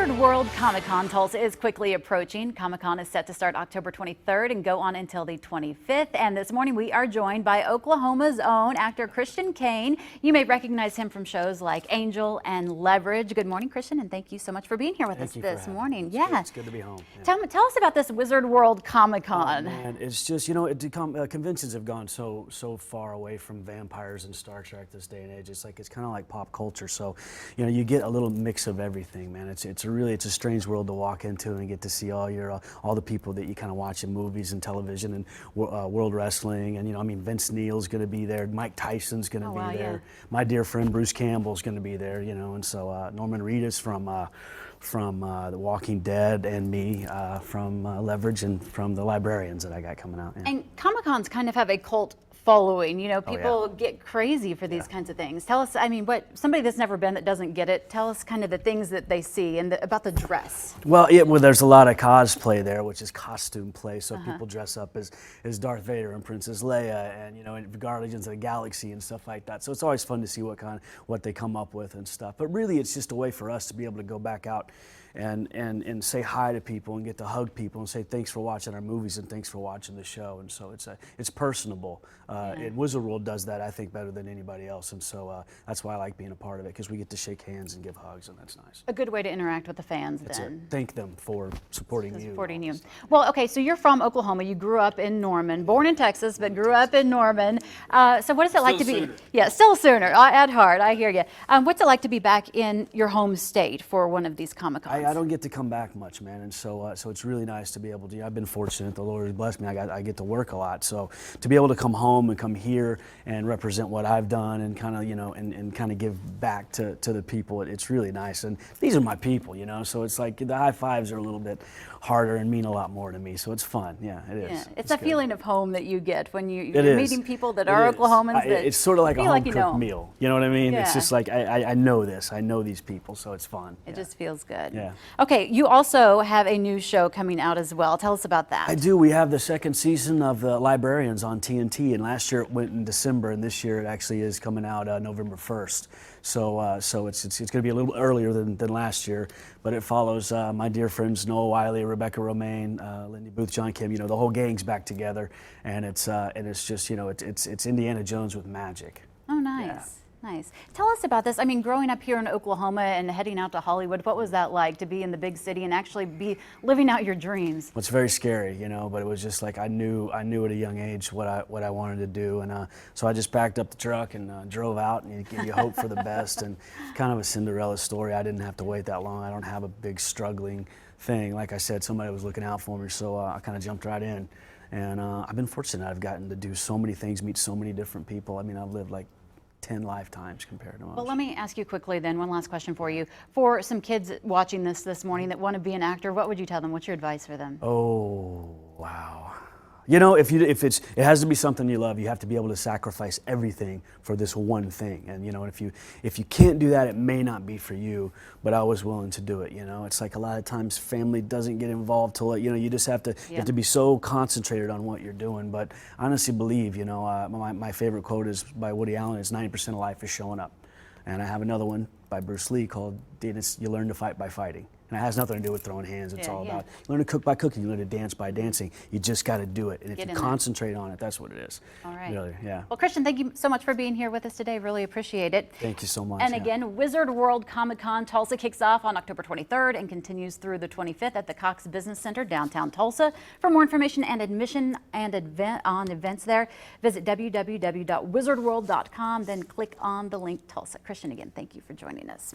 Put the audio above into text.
Wizard World Comic-Con Tulsa is quickly approaching. Comic-Con is set to start October 23rd and go on until the 25th. And this morning we are joined by Oklahoma's own actor Christian Kane. You may recognize him from shows like Angel and Leverage. Good morning, Christian, and thank you so much for being here with us this morning. It's good to be home. Yeah. Tell us about this Wizard World Comic-Con. Oh, man, it's just, conventions have gone so far away from vampires and Star Trek this day and age. It's kind of like pop culture. So, you get a little mix of everything, man. It's a strange world to walk into and get to see all the people that you kind of watch in movies and television and world wrestling. And Vince Neil's going to be there, Mike Tyson's going to be there, yeah. My dear friend Bruce Campbell's going to be there, and so Norman Reedus from The Walking Dead, and me from Leverage, and from the Librarians that I got coming out. Yeah. And Comic-Cons kind of have a cult following, people get crazy for these kinds of things. Tell us, what somebody that's never been, that doesn't get it, tell us kind of the things that they see and about the dress. Well, there's a lot of cosplay there, which is costume play. So people dress up as Darth Vader and Princess Leia, and Guardians of the Galaxy and stuff like that. So it's always fun to see what they come up with and stuff. But really, it's just a way for us to be able to go back out and say hi to people and get to hug people and say thanks for watching our movies and thanks for watching the show. And so it's personable. And Wizard World does that, I think, better than anybody else. And so that's why I like being a part of it, because we get to shake hands and give hugs, and that's nice. A good way to interact with the fans, that's then. It. Thank them for supporting you. Well, okay, so you're from Oklahoma. You grew up in Norman, born in Texas, but grew up in Norman. So what is it like to be? Yeah, still Sooner. At heart, I hear you. What's it like to be back in your home state for one of these Comic-Cons? I don't get to come back much, man, and so it's really nice to be able to. I've been fortunate; the Lord has blessed me. I get to work a lot, so to be able to come home and come here and represent what I've done and kind of give back to the people, it's really nice. And these are my people, so it's like the high fives are a little bit harder and mean a lot more to me. So it's fun. Yeah, it is. Yeah, it's a feeling of home that you get when you're meeting people that are Oklahomans. It's sort of like a home-cooked meal. You know what I mean? Yeah. It's just like I know this. I know these people, so it's fun. It just feels good. Yeah. Okay, you also have a new show coming out as well. Tell us about that. I do. We have the second season of the Librarians on TNT, and last year it went in December, and this year it actually is coming out November 1st. So it's going to be a little earlier than last year, but it follows my dear friends Noah Wiley, Rebecca Romaine, Lindy Booth, John Kim. The whole gang's back together, and it's just it's Indiana Jones with magic. Oh, nice. Yeah. Nice. Tell us about this. Growing up here in Oklahoma and heading out to Hollywood, what was that like to be in the big city and actually be living out your dreams? Well, it's very scary, but it was just like I knew at a young age what I wanted to do, and so I just packed up the truck and drove out, and you hope for the best. And kind of a Cinderella story. I didn't have to wait that long. I don't have a big struggling thing. Like I said, somebody was looking out for me, so I kind of jumped right in. And I've been fortunate. I've gotten to do so many things, meet so many different people. I've lived like 10 lifetimes compared to most. Well, let me ask you quickly then, one last question for you. For some kids watching this morning that want to be an actor, what would you tell them? What's your advice for them? Oh, wow. If it has to be something you love, you have to be able to sacrifice everything for this one thing. And if you can't do that, it may not be for you. But I was willing to do it. It's like a lot of times family doesn't get involved till you just have to you have to be so concentrated on what you're doing. But I honestly believe my favorite quote is by Woody Allen. It's 90% of life is showing up. And I have another one by Bruce Lee called "You learn to fight by fighting." And it has nothing to do with throwing hands. It's all about you learn to cook by cooking, you learn to dance by dancing. You just got to do it. And if you concentrate on it, that's what it is. All right. Really, yeah. Well, Christian, thank you so much for being here with us today. Really appreciate it. Thank you so much. And again, Wizard World Comic-Con Tulsa kicks off on October 23rd and continues through the 25th at the Cox Business Center, downtown Tulsa. For more information and admission and on events there, visit www.wizardworld.com, then click on the link Tulsa. Christian, again, thank you for joining us.